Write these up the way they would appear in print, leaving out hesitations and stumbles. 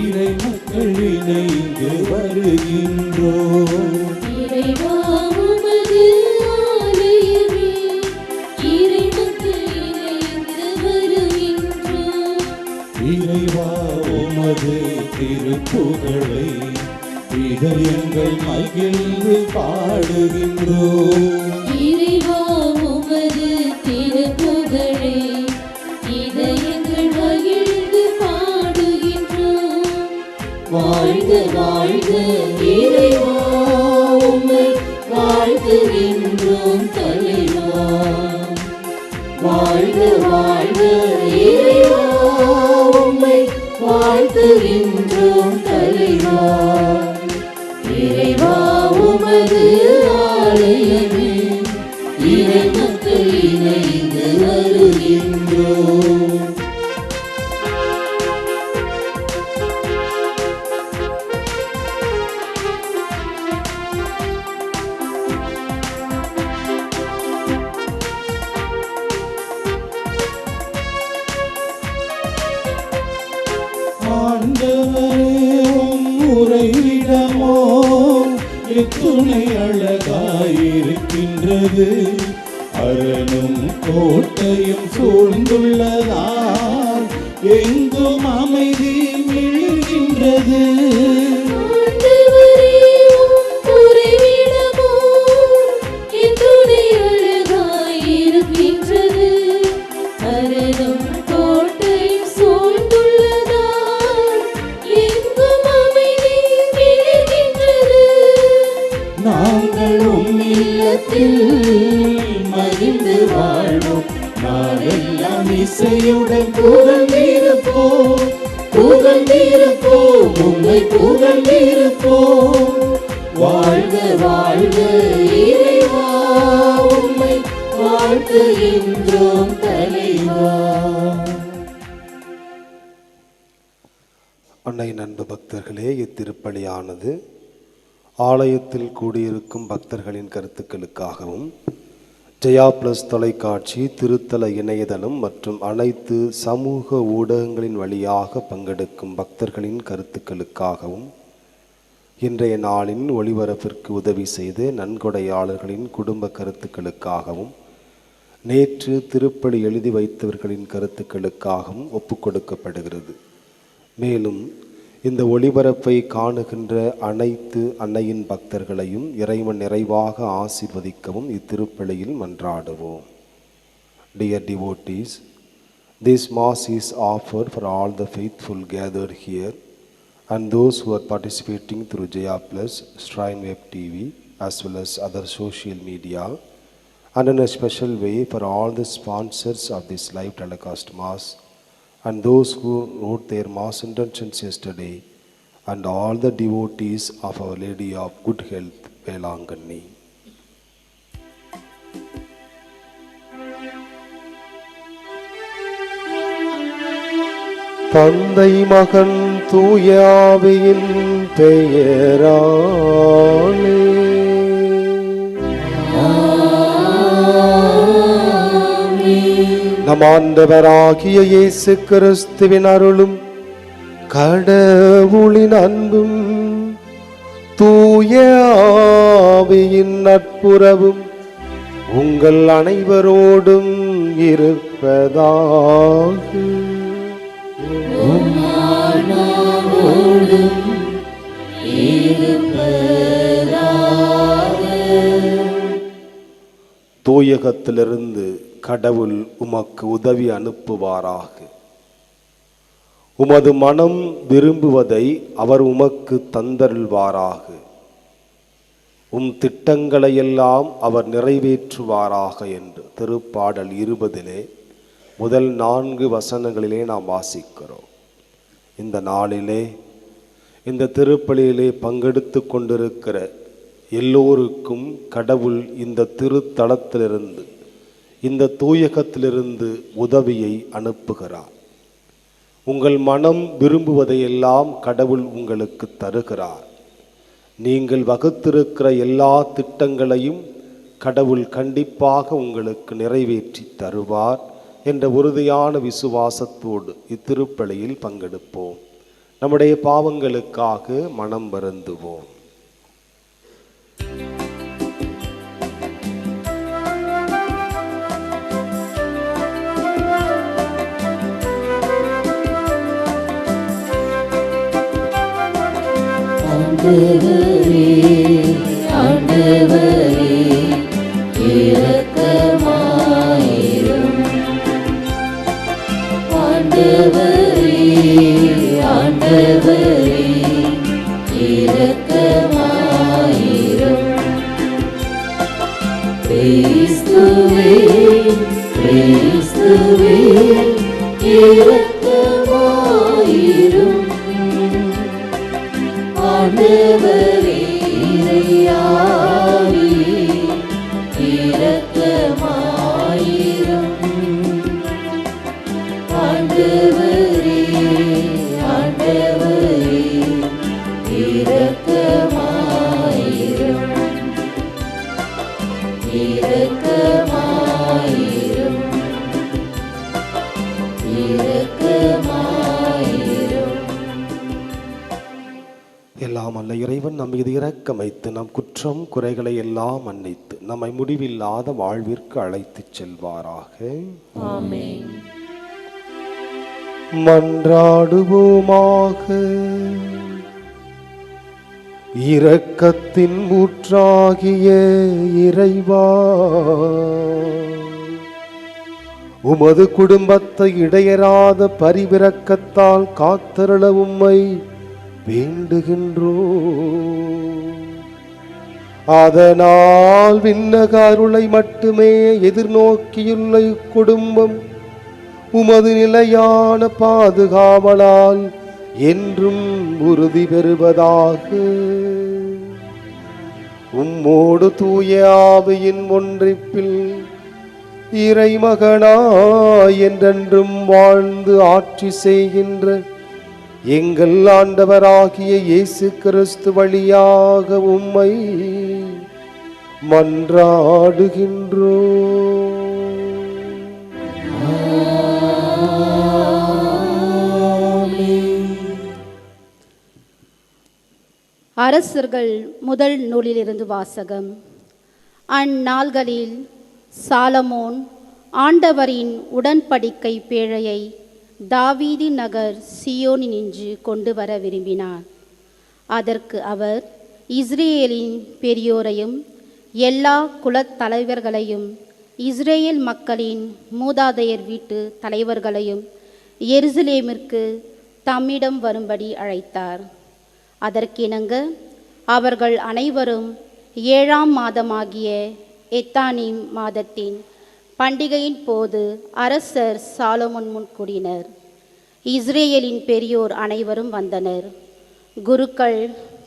இறை மக்கள் இணைந்து வருகின்றோம். இறைவா உமது ஆலயமே, இறை மக்கள் இணைந்து வருகின்றோம். இறைவா உமது திருப்புகழை இதயங்கள் மகிழ்ந்து பாடுகின்றோம். இறைவா உமது திருப்புகழை இதயங்கள் மகிழ்ந்து பாடுகின்றோம். வாழ்க வாழ்க இறைவா, உம்மை வாழ்த்துகின்றோம் தலைவா. வாழ்க வாழ்க இறைவா, உம்மை வாழ்த்துகின்றோம் தலைவா. இறைவா உமது ஆலயமே, இறை மக்கள் இணைந்து வருகின்றோம். உறைவிடமோ எத்துணை அழகாயிருக்கின்றது. அரணும் கோட்டையும் சூழ்ந்துள்ளதால் எங்கும் அமைதி மிளிர்கின்றது. மகிழ்ந்து வாழ்வோம், நாளெல்லாம் இசையுடன் புகழ்ந்திருப்போம், புகழ்ந்திருப்போம், உம்மை புகழ்ந்திருப்போம். வாழ்க வாழ்க இறைவா, உம்மை வாழ்த்துகின்றோம் தலைவா. அன்னையின் அன்பு பக்தர்களே, இத்திருப்பலியானது ஆலயத்தில் கூடியிருக்கும் பக்தர்களின் கருத்துக்களுக்காகவும் ஜெயா பிளஸ் தொலைக்காட்சி, திருத்தல இணையதளம் மற்றும் அனைத்து சமூக ஊடகங்களின் வழியாக பங்கெடுக்கும் பக்தர்களின் கருத்துக்களுக்காகவும் இன்றைய நாளின் ஒளிபரப்பிற்கு உதவி செய்த நன்கொடையாளர்களின் குடும்ப கருத்துக்களுக்காகவும் நேற்று திருப்பலி எழுதி வைத்தவர்களின் கருத்துக்களுக்காகவும் ஒப்புக்கொடுக்கப்படுகிறது. மேலும் இந்த ஒளிபரப்பை காணுகின்ற அனைத்து அன்னையின் பக்தர்களையும் இறைவன் நிறைவாக ஆசீர்வதிக்கவும் இத்திருப்பலியில் மன்றாடுவோம். Dear devotees, this Mass is offered for all the faithful gathered here and those who are participating through Jaya Plus, Shrine Web TV as well as other social media, and in a special way for all the sponsors of this live telecast Mass and those who wrote their Mass intentions yesterday, and all the devotees of Our Lady of Good Health, Velanganni. தந்தை மகன் தூய ஆவியின் பெயராலே நம் ஆண்டவராகிய இயேசு கிறிஸ்துவின் அருளும் கடவுளின் அன்பும் தூய ஆவியின் நட்புறவும் உங்கள் அனைவரோடும் இருப்பதாக. தூயகத்திலிருந்து கடவுள் உமக்கு உதவி அனுப்புவாராக. உமது மனம் விரும்புவதை அவர் உமக்கு தந்தருள்வாராக. திட்டங்களையெல்லாம் அவர் நிறைவேற்றுவாராக என்று திருப்பாடல் 20 முதல் 4 வசனங்களிலே நாம் வாசிக்கிறோம். இந்த நாளிலே இந்த திருப்பலியிலே பங்கெடுத்து கொண்டிருக்கிற எல்லோருக்கும் கடவுள் இந்த திருத்தலத்திலிருந்து, இந்த தூயகத்திலிருந்து உதவியை அனுப்புகிறார். உங்கள் மனம் விரும்புவதையெல்லாம் கடவுள் உங்களுக்கு தருகிறார். நீங்கள் வகுத்திருக்கிற எல்லா திட்டங்களையும் கடவுள் கண்டிப்பாக உங்களுக்கு நிறைவேற்றி தருவார் என்ற உறுதியான விசுவாசத்தோடு இத்திருப்பலியில் பங்கெடுப்போம். நம்முடைய பாவங்களுக்காக மனம் வருந்துவோம். ஆண்டவரே, ஆண்டவரே, இரக்கமாயிரும். ஆண்டவரே, ஆண்டவரே, இரக்கமாயிரும். கிறிஸ்துவே, கிறிஸ்துவே, இரக்கமாயிரும். ஆண்டவரே, இறையாவியே, இரக்கமாயிரும். ஆண்டவரே, ஆண்டவரே, இரக்கமாயிரும். இரக்கமாயிரும். இரக்கமாயிரும். எல்லாம் அல்ல இறைவன் நம் மீது இரக்கம் வைத்து நம் குற்றம் குறைகளை எல்லாம் மன்னித்து நம்மை முடிவில்லாத வாழ்விற்கு அழைத்துச் செல்வாராக. ஆமென். மன்றாடுவோமாக. இரக்கத்தின் ஊற்றாகிய இறைவா, உமது குடும்பத்தை இடையராத பரிவிரக்கத்தால் காத்தருள உம்மை வேண்டுகின்றோம். அதனால் விண்ணக அருளை மட்டுமே எதிர்நோக்கியுள்ள இக்குடும்பம் உமது நிலையான பாதுகாவலால் என்றும் உறுதி பெறுவதாக. உம்மோடு தூய ஆவியின் ஒன்றிப்பில் இறைமகனாய் என்றென்றும் வாழ்ந்து ஆட்சி செய்கின்ற எங்கள் ஆண்டவராகிய இயேசு கிறிஸ்து வழியாக உம்மை மன்றாடுகின்றோம். அரசர்கள் முதல் நூலிலிருந்து வாசகம். அந்நாள்களில் சாலமோன் ஆண்டவரின் உடன்படிக்கை பேழையை தாவீது நகர் சியோனினின்று கொண்டு வர விரும்பினார். அதற்கு அவர் இஸ்ரேலின் பெரியோரையும் எல்லா குலத் தலைவர்களையும் இஸ்ரேல் மக்களின் மூதாதையர் வீட்டு தலைவர்களையும் எருசலேமிற்கு தம்மிடம் வரும்படி அழைத்தார். அதற்கிணங்க அவர்கள் அனைவரும் 7ஆம் மாதமாகிய எத்தானிம் மாதத்தின் பண்டிகையின் போது அரசர் சாலமோன் முன் கூடினர். இஸ்ரேலின் பெரியோர் அனைவரும் வந்தனர். குருக்கள்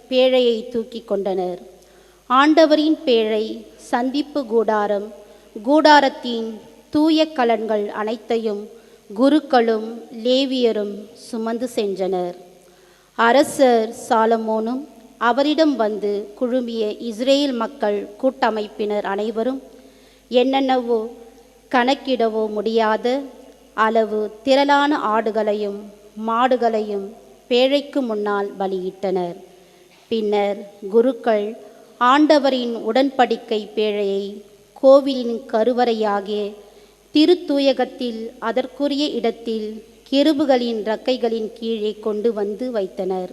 பேழையை தூக்கி கொண்டனர். ஆண்டவரின் பேழை, சந்திப்பு கூடாரம், கூடாரத்தின் தூய கலன்கள் அனைத்தையும் குருக்களும் லேவியரும் சுமந்து சென்றனர். அரசர் சாலமோனும் அவரிடம் வந்து குழுமிய இஸ்ரேல் மக்கள் கூட்டமைப்பினர் அனைவரும் என்னென்னவோ கணக்கிடவோ முடியாத அளவு திரளான ஆடுகளையும் மாடுகளையும் பேழைக்கு முன்னால் பலியிட்டனர். பின்னர் குருக்கள் ஆண்டவரின் உடன்படிக்கை பேழையை கோவிலின் கருவறையாகிய திருத்தூயகத்தில் அதற்குரிய இடத்தில் கெருபுகளின் இறக்கைகளின் கீழே கொண்டு வந்து வைத்தனர்.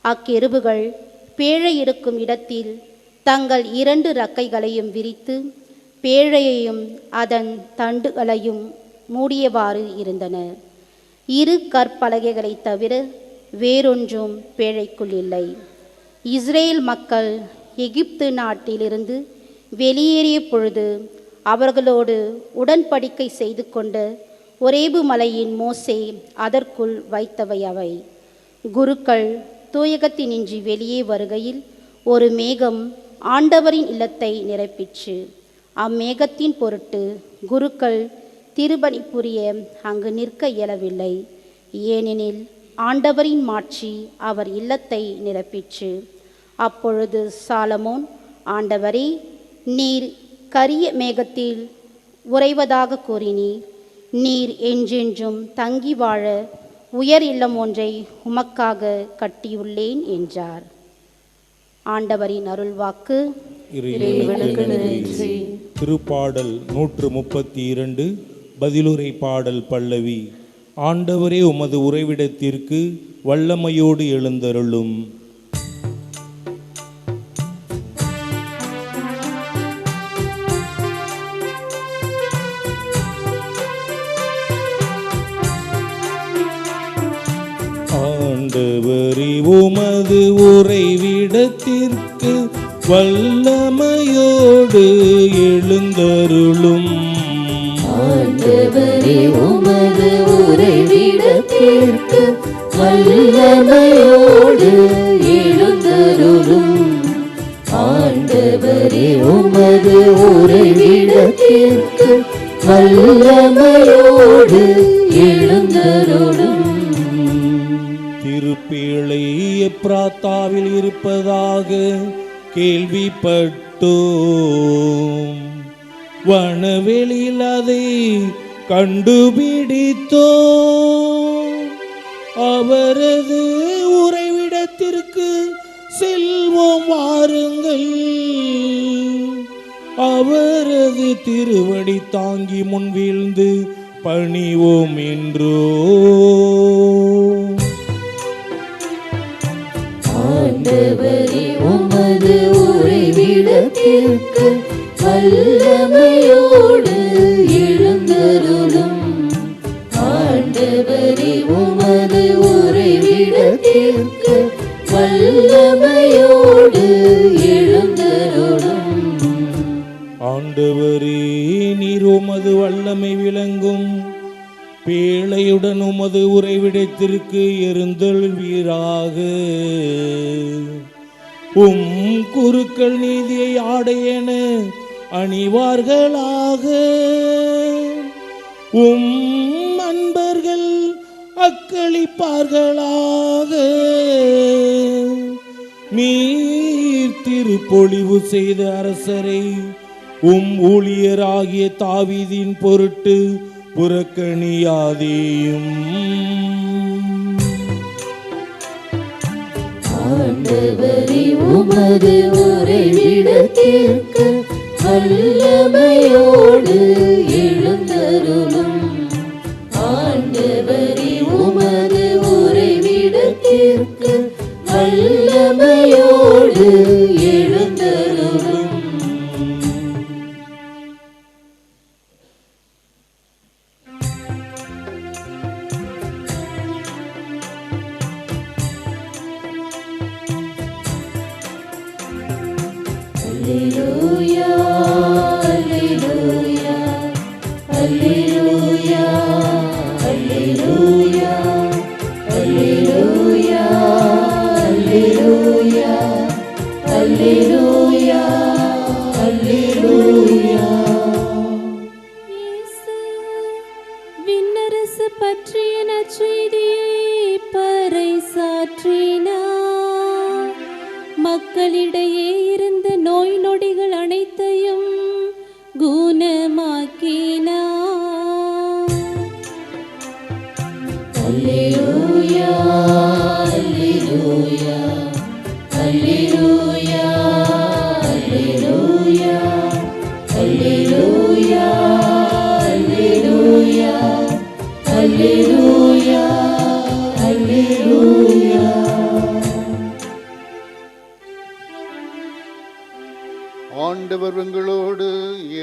அக்கெருபுகள் பேழை இருக்கும் இடத்தில் தங்கள் 2 இறக்கைகளையும் விரித்து பேழையையும் அதன் தண்டுகளையும் மூடியவாறு இருந்தன. 2 கற்பலகைகளை தவிர வேறொன்றும் பேழைக்குள் இல்லை. இஸ்ரேல் மக்கள் எகிப்து நாட்டிலிருந்து வெளியேறிய பொழுது அவர்களோடு உடன்படிக்கை செய்து கொண்ட ஒரேபு மலையின் மோசே அதற்குள் வைத்தவை அவை. குருக்கள் தூயகத்தினின்றி வெளியே வருகையில் ஒரு மேகம் ஆண்டவரின் இல்லத்தை நிரப்பிற்று. அம்மேகத்தின் பொருட்டு குருக்கள் திருபணி புரிய அங்கு நிற்க இயலவில்லை. ஏனெனில் ஆண்டவரின் மாட்சி அவர் இல்லத்தை நிரப்பிற்று. அப்பொழுது சாலமோன், ஆண்டவரே, நீர் கரிய மேகத்தில் உறைவதாக கூறினீர். நீர் என்றென்றும் தங்கி வாழ உயர் இல்லம் ஒன்றை உமக்காக கட்டியுள்ளேன் என்றார். ஆண்டவரின் அருள்வாக்கு. இறைவனுக்கு நன்றி. திருப்பாடல் 132 பதிலுரை பாடல் பல்லவி. ஆண்டவரே உமது உறைவிடத்திற்கு வல்லமையோடு எழுந்தருளும். ஆண்டவரே உமது உறைவிடத்திற்கு வல்லமையோடு எழுந்தருளும். ஆண்டவரே உமது உறைவிடத்திற்கு வல்லமையோடு எழுந்தருளும். ஆண்டவரே உமது உறைவிடத்திற்கு வல்லமையோடு எழுந்தருளும். திருப்பேழை எப்ராத்தாவில் இருப்பதாக கேள்விப்பட்டோம். வனவெளியில் அதை கண்டுபிடித்தோம். அவரது உறைவிடத்திற்கு செல்வோம் வாருங்கள். அவரது திருவடி தாங்கி முன் வீழ்ந்து பணிவோம் என்றோ. ஆண்டவரே உமது உறைவிடத்திற்கு வல்லமையோடு எழுந்தருளும். ஆண்டவரே உமது உறைவிடத்திற்கு வல்லமையோடு எழுந்தருளும். ஆண்டவரே நீர் உமது வல்லமை விளங்கும் பேழையுடன் உமது உறைவிடத்திற்கு எழுந்தருள்வீராக. குருக்கள் நீதியை ஆடையென அணிவார்களாக. அன்பர்கள் அக்களிப்பார்களாக. நீர் திருப்பொழிவு செய்த அரசரை ஊழியராகிய தாவீதின் பொருட்டு புறக்கணியாதேயும். ஆண்டவரே உமது உறைவிடத்திற்கு வல்லமையோடு எழுந்தருளும். ஆண்டவரே உமது உறைவிடத்திற்கு வல்லமையோடு எழுந்தருளும். Alleluia, Alleluia, Alleluia, Alleluia, Alleluia, Alleluia, Alleluia, Alleluia. இயேசு விண்ணரசு பற்றிய நற்செய்தியை பறைசாற்றினார். மக்களிடையே இருந்த நோய் நொடிகள் அனைத்தையும் குணமாக்கினார். Alleluia, Alleluia, Alleluia, Alleluia, Alleluia, Alleluia, Alleluia, Alleluia. ஆண்டவர் உங்களோடு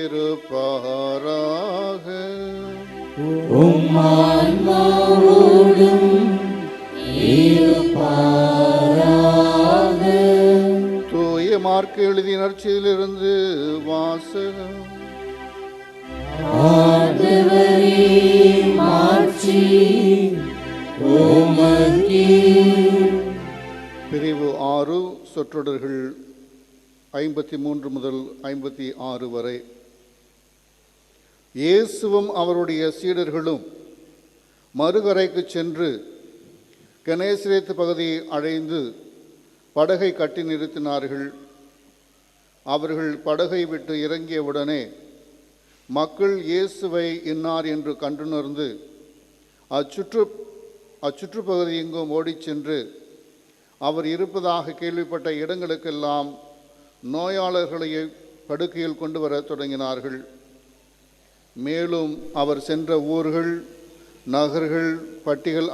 இருப்பாராக. ஆன்மாவோடும் இருப்பாராக. தூய மார்க்கு எழுதிய நற்செய்தியிலிருந்து வாசகம். ஆண்டவரே மாட்சி உமக்கே. பிரிவு 6 சொற்றொடர்கள் 53 முதல் 56 வரை. இயேசுவும் அவருடைய சீடர்களும் மறுகரைக்கு சென்று கெனேசரேத்து பகுதியை அடைந்து படகை கட்டி நிறுத்தினார்கள். அவர்கள் படகை விட்டு இறங்கியவுடனே மக்கள் இயேசுவை இன்னார் என்று கண்டுணர்ந்து அச்சுற்று அச்சுற்றுப்பகுதி எங்கும் ஓடிச் சென்று அவர் இருப்பதாக கேள்விப்பட்ட இடங்களுக்கெல்லாம் நோயாளர்களை படுக்கையில் கொண்டு வர தொடங்கினார்கள். மேலும் அவர் சென்ற ஊர்கள், நகர்கள், பட்டிகள்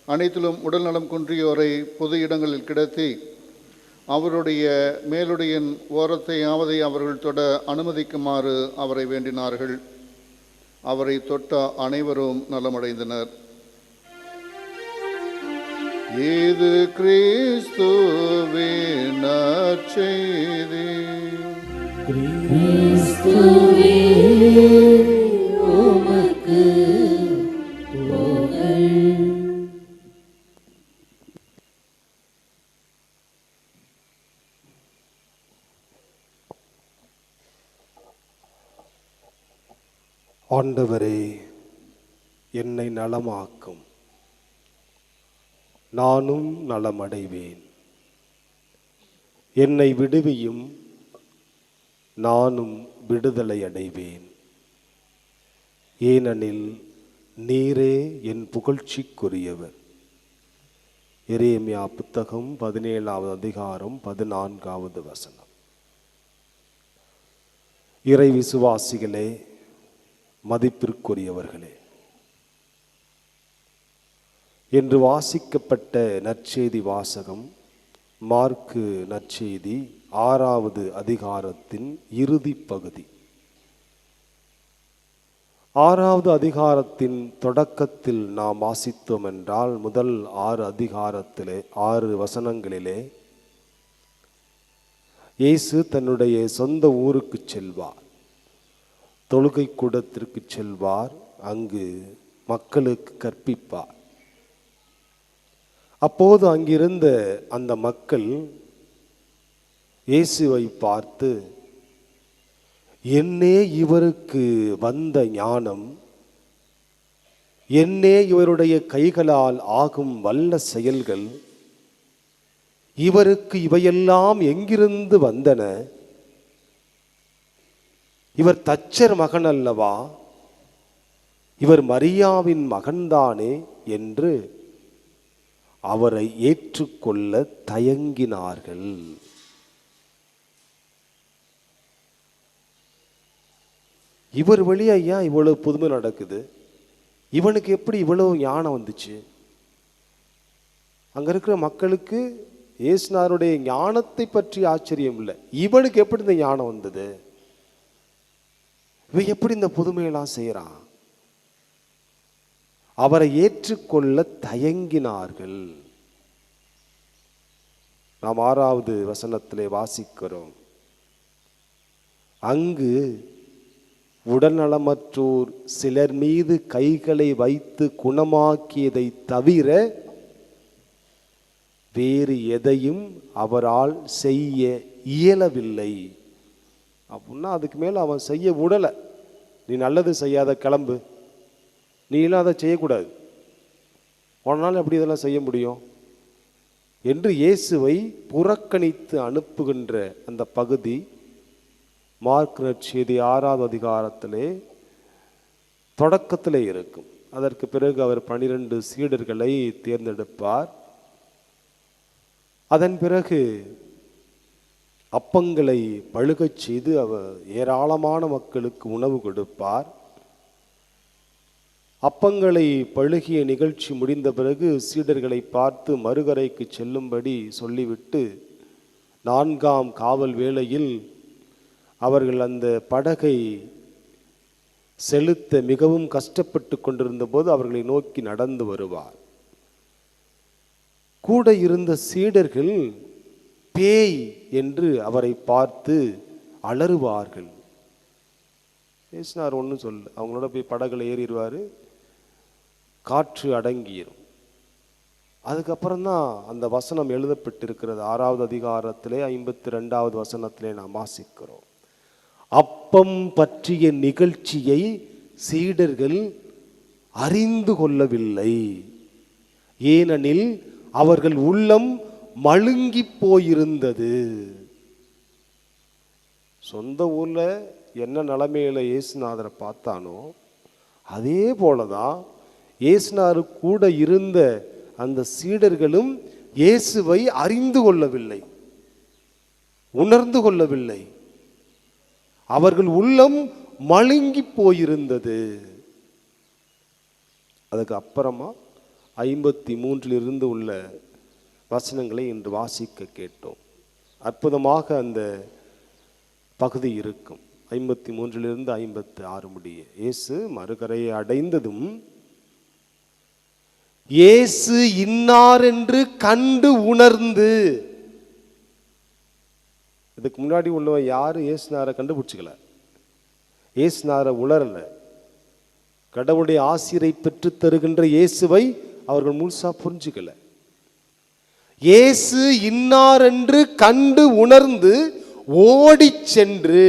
அனைத்திலும் உடல்நலம் குன்றியோரை பொது இடங்களில் கிடத்தி அவருடைய மேலுடையின் ஓரத்தையாவதை அவர்கள் தொட அனுமதிக்குமாறு அவரை வேண்டினார்கள். அவரை தொட்ட அனைவரும் நலமடைந்தனர். இது கிறிஸ்துவின் நற்செய்தி. கிறிஸ்துவே உமக்கு புகழ். ஆண்டவரே, என்னை நலமாக்கும், நானும் நலமடைவேன். என்னை விடுவியும், நானும் விடுதலை அடைவேன். ஏனெனில் நீரே என் புகழ்ச்சிக்குரியவர். எரேமியா புத்தகம் 17வது அதிகாரம் 14வது வசனம். இறை விசுவாசிகளே, மதிப்பிற்குரியவர்களே, என்று வாசிக்கப்பட்ட நற்செய்தி வாசகம் மார்க்கு நற்செய்தி 6வது அதிகாரத்தின் இறுதி பகுதி. 6வது அதிகாரத்தின் தொடக்கத்தில் நாம் வாசித்தோம் என்றால், முதல் 6 வசனங்களிலே இயேசு தன்னுடைய சொந்த ஊருக்கு செல்வார், தொழுகை கூடத்திற்கு செல்வார், அங்கு மக்களுக்கு கற்பிப்பார். அப்போது அங்கிருந்த அந்த மக்கள் இயேசுவை பார்த்து, என்னே இவருக்கு வந்த ஞானம், என்னே இவருடைய கைகளால் ஆகும் வல்ல செயல்கள், இவருக்கு இவையெல்லாம் எங்கிருந்து வந்தன? இவர் தச்சர் மகன் அல்லவா? இவர் மரியாவின் மகன்தானே என்று அவரை ஏற்றுக்கொள்ள தயங்கினார்கள். இவர் வழியா ஏன் இவ்வளவு புதுமை நடக்குது? இவனுக்கு எப்படி இவ்வளவு ஞானம் வந்துச்சு? அங்க இருக்கிற மக்களுக்கு இயேசுநாதருடைய ஞானத்தை பற்றி ஆச்சரியம் இல்லை, இவனுக்கு எப்படி இந்த ஞானம் வந்தது? இவன் எப்படி இந்த புதுமையெல்லாம் செய்யறான்? அவரை ஏற்றுக்கொள்ள தயங்கினார்கள். நாம் 6வது வசனத்திலே வாசிக்கிறோம், அங்கு உடல்நலமற்றோர் சிலர் மீது கைகளை வைத்து குணமாக்கியதை தவிர வேறு எதையும் அவரால் செய்ய இயலவில்லை. அப்படின்னா அதுக்கு மேல அவன் செய்ய விடலை. நீ நல்லது செய்யாத, கிளம்பு, நீ எல்லாம் அதை செய்யக்கூடாது, உன்னால் எப்படி இதெல்லாம் செய்ய முடியும் என்று இயேசுவை புறக்கணித்து அனுப்புகின்ற அந்த பகுதி மார்க் நற்செய்தி 6வது அதிகாரத்திலே தொடக்கத்திலே இருக்கும். அதற்கு பிறகு அவர் 12 சீடர்களை தேர்ந்தெடுப்பார். அதன் பிறகு அப்பங்களை பழுகச் செய்து அவர் ஏராளமான மக்களுக்கு உணவு கொடுப்பார். அப்பங்களை பழுகிய நிகழ்ச்சி முடிந்த பிறகு சீடர்களை பார்த்து மறுகரைக்கு செல்லும்படி சொல்லிவிட்டு 4ஆம் காவல் வேளையில் அவர்கள் அந்த படகை செலுத்த மிகவும் கஷ்டப்பட்டு கொண்டிருந்த போது அவர்களை நோக்கி நடந்து வருவார். கூட இருந்த சீடர்கள் பேய் என்று அவரை பார்த்து அலறுவார்கள். பேசினார் ஒன்றும் சொல்ல, அவங்களோட போய் படகுல ஏறிடுவார், காற்று அடங்கிடும். அதுக்கப்புறம்தான் அந்த வசனம் எழுதப்பட்டிருக்கிறது. 6வது அதிகாரத்திலே 52வது வசனத்திலே நாம் வாசிக்கிறோம், அப்பம் பற்றிய நிகழ்ச்சியை சீடர்கள் அறிந்து கொள்ளவில்லை, ஏனெனில் அவர்கள் உள்ளம் மழுங்கி போயிருந்தது. சொந்த ஊர்ல என்ன நிலைமையில இயேசுநாதரை பார்த்தானோ அதே போலதான் இயேசுநாதர் கூட இருந்த அந்த சீடர்களும் இயேசுவை அறிந்து கொள்ளவில்லை, உணர்ந்து கொள்ளவில்லை. அவர்கள் உள்ளம் மழுங்கி போயிருந்தது. அதுக்கு அப்புறமா 53 உள்ள வசனங்களை இன்று வாசிக்க கேட்டோம். அற்புதமாக அந்த பகுதி இருக்கும். 53 56 முடிய. இயேசு மறுகரையை அடைந்ததும் இயேசு இன்னார் என்று கண்டு உணர்ந்து, இதுக்கு முன்னாடி உள்ளவன் யாரும் இயேசுநாதரை கண்டுபிடிச்சிக்கல, இயேசுநாதரை உணரல. கடவுளுடைய ஆசிரை பெற்று தருகின்ற இயேசுவை அவர்கள் முழுசா புரிஞ்சுக்கல. இயேசு இன்னார் என்று கண்டு உணர்ந்து ஓடி சென்று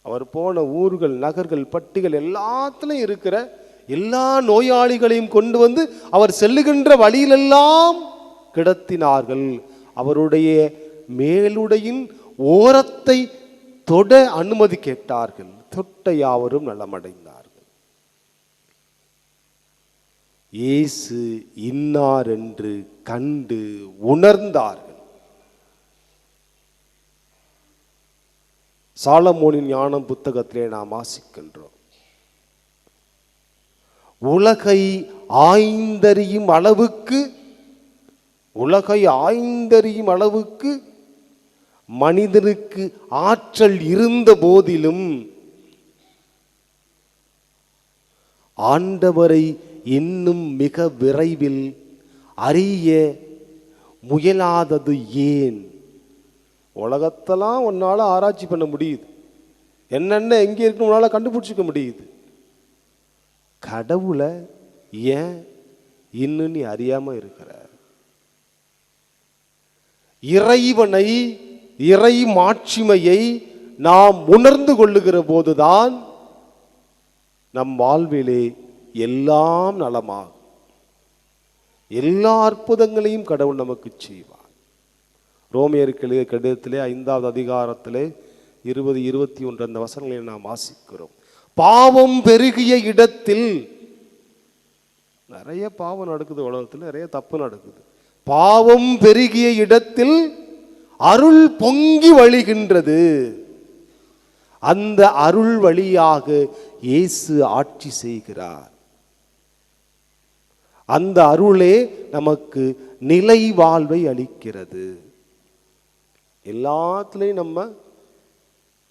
அவர் போன ஊர்கள், நகர்கள், பட்டிகள் எல்லாத்திலும் இருக்கிற எல்லா நோயாளிகளையும் கொண்டு வந்து அவர் செல்லுகின்ற வழியிலெல்லாம் கிடத்தினார்கள். அவருடைய மேலுடையின் ஓரத்தை தொட அனுமதி கேட்டார்கள். தொட்ட யாவரும் நலமடைந்தார்கள். இயேசு இன்னார் என்று கண்டு உணர்ந்தார்கள். சாலமோனின் ஞானம் புத்தகத்திலே நாம் வாசிக்கின்றோம். உலகை ஆய்ந்தறியும் அளவுக்கு மனிதனுக்கு ஆற்றல் இருந்த போதிலும் ஆண்டவரை இன்னும் மிக விரைவில் அறிய முயலாதது ஏன்? உலகத்தெல்லாம் உன்னால ஆராய்ச்சி பண்ண முடியுது, என்னென்ன எங்கே இருக்கு உன்னால கண்டுபிடிச்சிக்க முடியுது. கடவுளை ஏன் இன்னும் நீ அறியாம இருக்கிற? இறைவனை, இறை மாட்சிமையை நாம் உணர்ந்து கொள்ளுகிற போதுதான் நம் வாழ்விலே எல்லாம் நலமாகும். எல்லா அற்புதங்களையும் கடவுள் நமக்கு செய்வார். ரோமியருக்கு எழுதிய கடிதத்திலே 5வது அதிகாரத்திலே 20, 21 அந்த வசனங்களை நாம் வாசிக்கிறோம். பாவம் பெருகிய இடத்தில், நிறைய பாவம் நடக்குது உலகத்தில், நிறைய தப்பு நடக்குது. பாவம் பெருகிய இடத்தில் அருள் பொங்கி வழிகின்றது. அந்த அருள் வழியாக இயேசு ஆட்சி செய்கிறார். அந்த அருளே நமக்கு நிலை வாழ்வை அளிக்கிறது. எல்லாத்துலேயும் நம்ம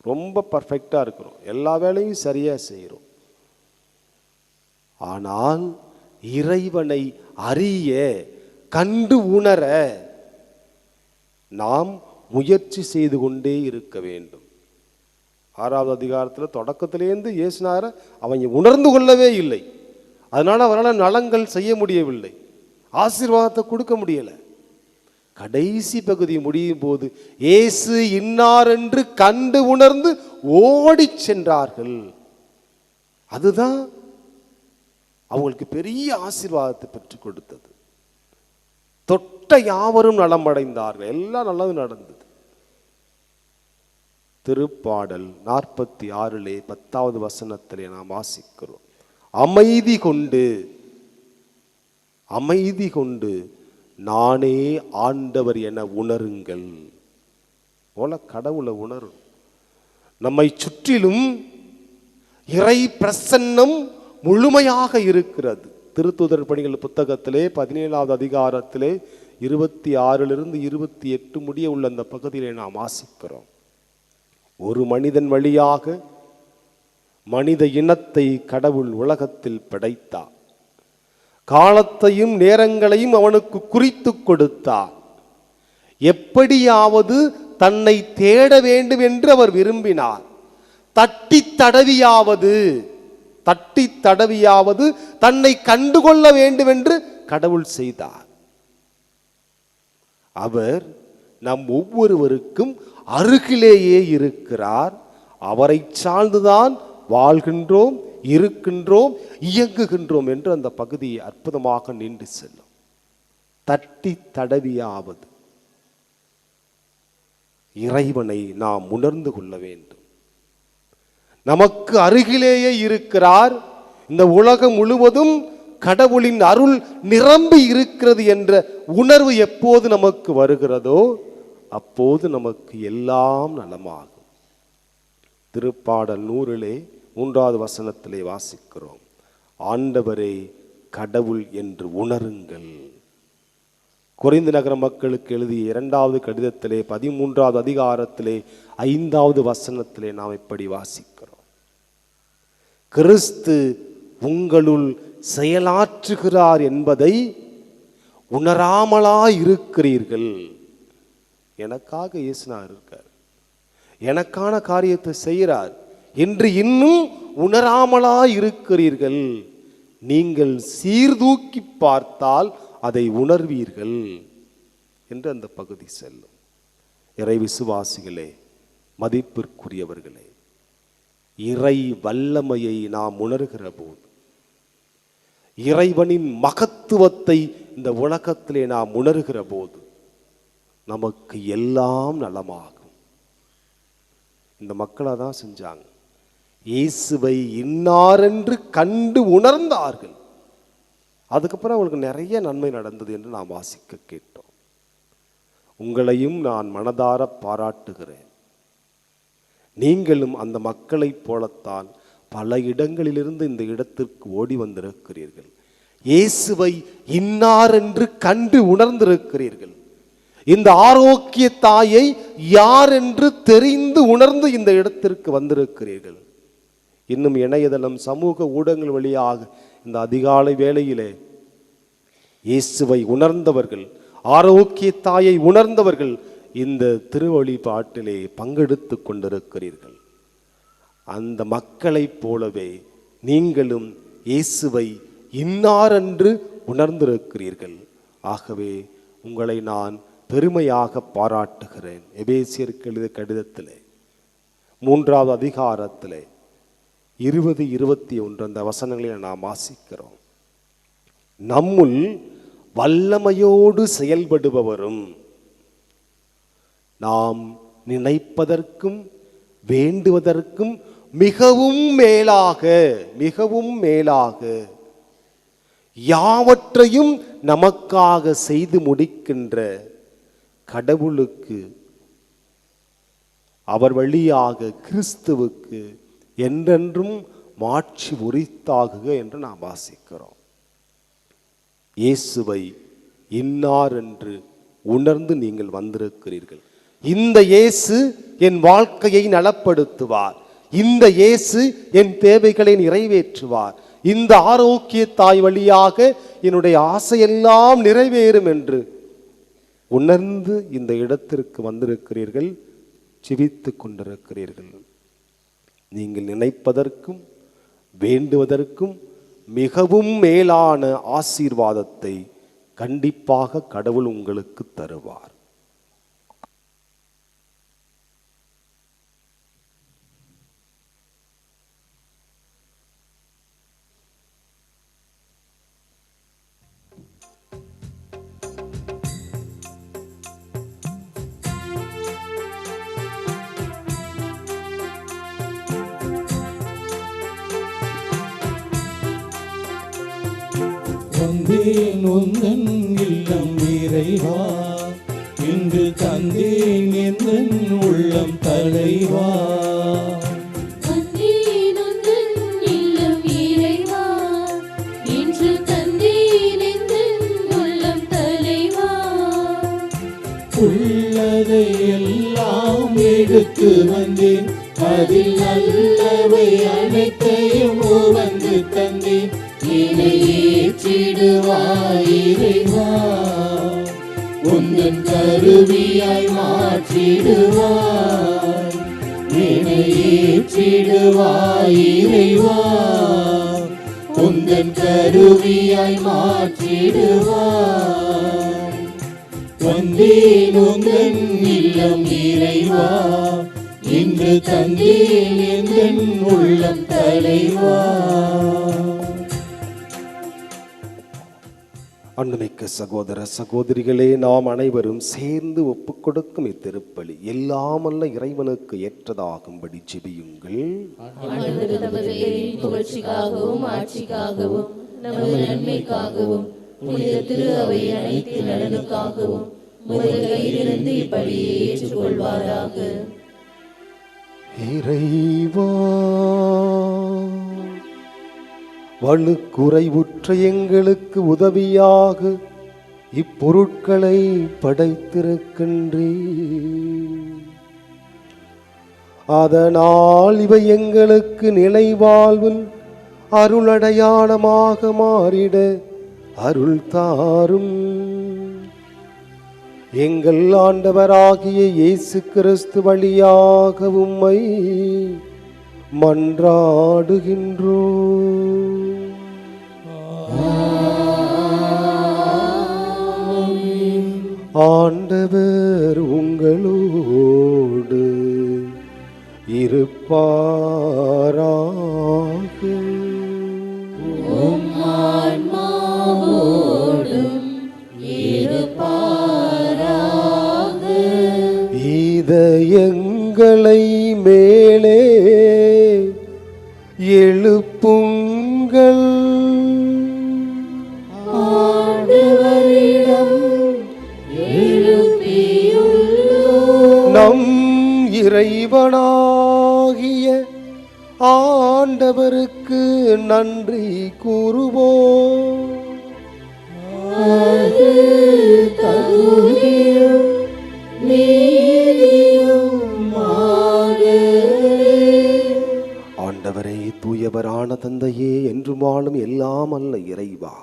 ரொம்ப பர்ஃபெக்டாக இருக்கிறோம், எல்லா வேலையும் சரியாக செய்கிறோம். ஆனால் இறைவனை அறிய, கண்டு உணர நாம் முயற்சி செய்து கொண்டே இருக்க வேண்டும். 6வது அதிகாரத்தில் தொடக்கத்திலேருந்து இயேசுநாதரை அவங்க உணர்ந்து கொள்ளவே இல்லை. அதனால் அவரால் நலங்கள் செய்ய முடியவில்லை, ஆசீர்வாதத்தை கொடுக்க முடியலை. கடைசி பகுதி முடியும் போது இயேசு இன்னார் என்று கண்டு உணர்ந்து ஓடி சென்றார்கள். அதுதான் அவங்களுக்கு பெரிய ஆசீர்வாதத்தை பெற்றுக் கொடுத்தது. தொட்ட யாவரும் நலமடைந்தார்கள். எல்லாம் நல்லது நடந்தது. திருப்பாடல் 46 10வது வசனத்திலே நாம் வாசிக்கிறோம். அமைதி கொண்டு நானே ஆண்டவர் என உணருங்கள். போல கடவுளை உணரும். நம்மை சுற்றிலும் இறை பிரசன்னம் முழுமையாக இருக்கிறது. திருத்தூதர் பணிகள் புத்தகத்திலே 17வது அதிகாரத்திலே 26 28 முடிய உள்ள அந்த பகுதியிலே நாம் வாசிக்கிறோம். ஒரு மனிதன் வழியாக மனித இனத்தை கடவுள் உலகத்தில் படைத்தார். காலத்தையும் நேரங்களையும் அவனுக்கு குறித்து கொடுத்தார். எப்படியாவது தன்னை தேட வேண்டும் என்று அவர் விரும்பினார். தட்டி தடவியாவது தன்னை கண்டுகொள்ள வேண்டும் என்று கடவுள் செய்தார். அவர் நம் ஒவ்வொருவருக்கும் அருகிலேயே இருக்கிறார். அவரை சார்ந்துதான் வாழ்கின்றோம், இருக்கின்றோம், இயங்குகின்றோம் என்று அந்த பகுதியை அற்புதமாக நின்று செல்லும். தட்டி தடவியாவது இறைவனை நாம் உணர்ந்து கொள்ள வேண்டும். நமக்கு அருகிலேயே இருக்கிறார், இந்த உலகம் முழுவதும் கடவுளின் அருள் நிரம்பி இருக்கிறது என்ற உணர்வு எப்போது நமக்கு வருகிறதோ அப்போது நமக்கு எல்லாம் நலமாகும். திருப்பாடல் 100 3வது வசனத்திலே வாசிக்கிறோம், ஆண்டவரே கடவுள் என்று உணருங்கள். கொரிந்து நகர மக்களுக்கு எழுதிய 2வது கடிதத்திலே 13வது அதிகாரத்திலே 5வது வசனத்திலே நாம் இப்படி வாசிக்கிறோம், கிறிஸ்து உங்களுள் செயலாற்றுகிறார் என்பதை உணராமலாய் இருக்கிறீர்கள். எனக்காக இயேசுனார் இருக்கார், எனக்கான காரியத்தை செய்கிறார் என்று இன்னும் உணராமலாய் இருக்கிறீர்கள். நீங்கள் சீர்தூக்கி பார்த்தால் அதை உணர்வீர்கள் என்று அந்த பகுதி செல்லும். இறை விசுவாசிகளே, மதிப்பிற்குரியவர்களே, இறை வல்லமையை நாம் உணர்கிற போது, இறைவனின் மகத்துவத்தை இந்த உலகத்திலே நாம் உணர்கிற போது நமக்கு எல்லாம் நலமாகும். இந்த மக்களாக தான் செஞ்சாங்க. இயேசுவை இன்னாரென்று கண்டு உணர்ந்தார்கள். அதுக்கப்புறம் அவங்களுக்கு நிறைய நன்மை நடந்தது என்று நாம் வாசிக்க கேட்டோம். உங்களையும் நான் மனதார பாராட்டுகிறேன். நீங்களும் அந்த மக்களைப் போலத்தான் பல இடங்களிலிருந்து இந்த இடத்திற்கு ஓடி வந்திருக்கிறீர்கள். இயேசுவை இன்னார் என்று கண்டு உணர்ந்திருக்கிறீர்கள். இந்த ஆரோக்கிய தாயை யார் என்று தெரிந்து உணர்ந்து இந்த இடத்திற்கு வந்திருக்கிறீர்கள். இன்னும் இணையதளம், சமூக ஊடகங்கள் வழியாக இந்த அதிகாலை வேளையிலே இயேசுவை உணர்ந்தவர்கள், ஆரோக்கிய தாயை உணர்ந்தவர்கள் இந்த திருவழிபாட்டிலே பங்கெடுத்து கொண்டிருக்கிறீர்கள். அந்த மக்களைப் போலவே நீங்களும் இயேசுவை இன்னாரென்று உணர்ந்திருக்கிறீர்கள். ஆகவே உங்களை நான் பெருமையாக பாராட்டுகிறேன். எபேசியருக்கு எழுதிய கடிதத்திலே 3வது அதிகாரத்திலே 20, 21 அந்த வசனங்களை நாம் வாசிக்கிறோம். நம்முள் வல்லமையோடு செயல்படுபவரும் நாம் நினைப்பதற்கும் வேண்டுவதற்கும் மிகவும் மேலாக யாவற்றையும் நமக்காக செய்து முடிக்கின்ற கடவுளுக்கு, அவர் வழியாக கிறிஸ்துவுக்கு என்றென்றும் மாட்சி உரித்தாகுக என்று நாம் வாசிக்கிறோம். இயேசுவை இன்னார் என்று உணர்ந்து நீங்கள் வந்திருக்கிறீர்கள். இந்த இயேசு என் வாழ்க்கையை நலப்படுத்துவார், இந்த இயேசு என் தேவைகளை நிறைவேற்றுவார், இந்த ஆரோக்கிய தாய் வழியாக என்னுடைய ஆசையெல்லாம் நிறைவேறும் என்று உணர்ந்து இந்த இடத்திற்கு வந்திருக்கிறீர்கள், ஜெபித்து கொண்டிருக்கிறீர்கள். நீங்கள் நினைப்பதற்கும் வேண்டுவதற்கும் மிகவும் மேலான ஆசீர்வாதத்தை கண்டிப்பாக கடவுள் உங்களுக்கு தருவார். வந்தேன் உந்தன் இல்லம் இறைவா, இன்று தந்தேன் எந்தன் உள்ளம் தலைவா. வந்தேன் உந்தன் இல்லம் இறைவா, இன்று தந்தேன் எந்தன் உள்ளம் தலைவா. உள்ளதை எல்லாம் எடுத்து வந்தேன், அதில் நல்லவை அனைத்தையும் வந்து தந்தேன். என்னை ஏற்றிடுவாய் இறைவா, உந்தன் கருவியாய் மாற்றிடுவாய். என்னை ஏற்றிடுவாய் இறைவா, உந்தன் கருவியாய் மாற்றிடுவாய். வந்தேன் உந்தன் இல்லம் இறைவா, இன்று தந்தேன் எந்தன் உள்ளம் தலைவா. அன்புமிக்க சகோதர சகோதரிகளே, நாம் அனைவரும் சேர்ந்து ஒப்புக்கொடுக்கும் இத்திருப்பலி எல்லாமல்ல இறைவனுக்கு ஏற்றதாகும்படி ஜெபியுங்கள். ஆண்டவர் தமது பெயரின் புகழ்ச்சிக்காகவும் ஆட்சிக்காகவும் நமது நன்மைக்காகவும் புனித திரு அவை அனைத்து நலனுக்காகவும் உமது கையிலிருந்து இப்படியே ஏற்றுக்கொள்வாராக. இறைவா, வலுக்குறைவுற்ற எங்களுக்கு உதவியாக இப்பொருட்களை படைத்திருக்கின்றீர். அதனால் இவை எங்களுக்கு நிலைவாழ்வில் அருளடையாளமாக மாறிட அருள் தாரும். எங்கள் ஆண்டவராகிய இயேசு கிறிஸ்து வழியாக உம்மை மன்றாடுகின்றோம். ஆண்டவர் உங்களோடு இருப்பாராக. இதயங்களை மேலே எழுப்புங்கள். நம் இறைவனாகிய ஆண்டவருக்கு நன்றி கூறுவோம். ஆண்டவரே, தூயவரான தந்தையே, என்றும் வாழும் எல்லாம் அல்ல இறைவா,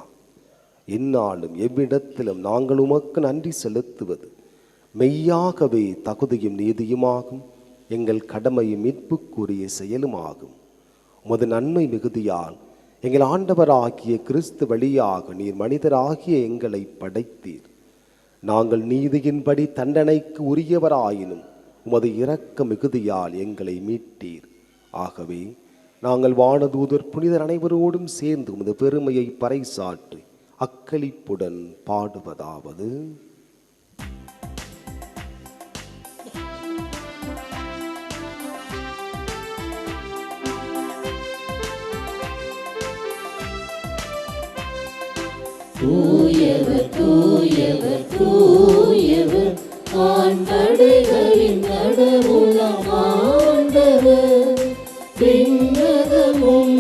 இந்நாளும் எவ்விடத்திலும் நாங்கள் உமக்கு நன்றி செலுத்துவது மெய்யாகவே தகுதியும் நீதியுமாகும், எங்கள் கடமையும் மீட்புக்குரிய செயலுமாகும். உமது நன்மை மிகுதியால் எங்கள் ஆண்டவராகிய கிறிஸ்து வழியாக நீர் மனிதராகிய எங்களை படைத்தீர். நாங்கள் நீதியின்படி தண்டனைக்கு உரியவராயினும் உமது இரக்க மிகுதியால் எங்களை மீட்டீர். ஆகவே நாங்கள் வானதூதர் புனிதர் அனைவரோடும் சேர்ந்து உமது பெருமையை பறைசாற்றி அக்களிப்புடன் பாடுவதாவது: தூயவர் தூயவர் தூயவர் ஆண்டவர்களின் கடவுளாம் ஆண்டவர். விண்ணகமும்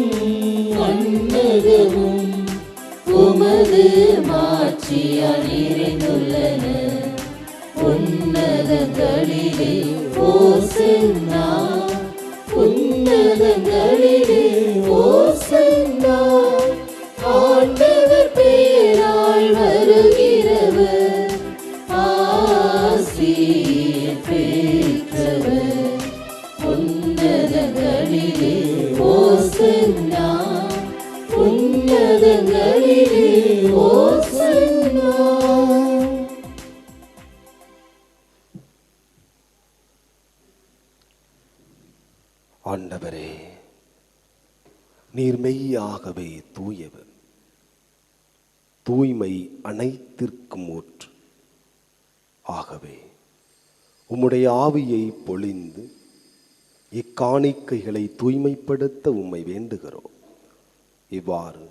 மண்ணகமும் உமது மாட்சியால் நிறைந்துள்ளன. உன்னதங்களிலே ஓசன்னா, உன்னதங்களிலே ஓசன்னா. ஆண்டவர் பெயரால் வருகிறவர் ஆசீர் பெற்றவர். உன்னதங்களிலே ஓசன்னா, உன்னதங்களிலே ஓசன்னா. ஆண்டவரே, நீர் மெய்யாகவே தூயவர், தூய்மை அனைத்திற்கும் ஊற்று. ஆகவே உம்முடைய ஆவியை பொழிந்து இக்காணிக்கைகளை தூய்மைப்படுத்த உம்மை வேண்டுகிறோம். இவ்வாறு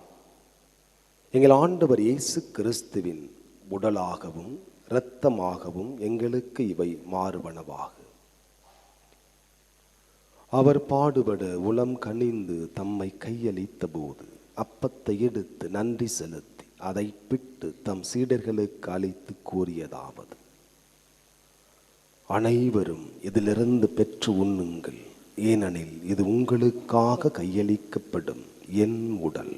எங்கள் ஆண்டவர் இயேசு கிறிஸ்துவின் உடலாகவும் இரத்தமாகவும் எங்களுக்கு இவை மாறுவனவாக. அவர் பாடுபட உளம் கனிந்து தம்மை கையளித்த போது அப்பத்தை எடுத்து நன்றி செலுத்தி அதை பிட்டு தம் சீடர்களுக்கு அளித்து கூறியதாவது: அனைவரும் இதிலிருந்து பெற்று உண்ணுங்கள், ஏனெனில் இது உங்களுக்காக கையளிக்கப்படும் என் உடல்.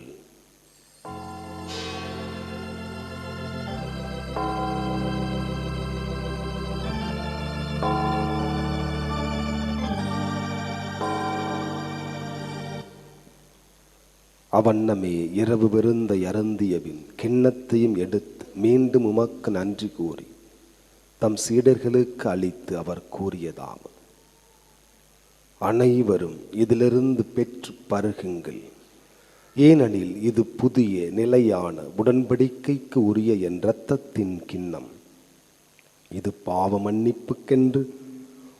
அவண்ணமே இரவு விருந்தை அருந்தியபின் கிண்ணத்தையும் எடுத்து மீண்டும் உமக்கு நன்றி கூறி தம் சீடர்களுக்கு அளித்து அவர் கூறியதாவது: அனைவரும் இதிலிருந்து பெற்று பருகுங்கள், ஏனெனில் இது புதிய நிலையான உடன்படிக்கைக்கு உரிய என் இரத்தத்தின் கிண்ணம். இது பாவ மன்னிப்புக்கென்று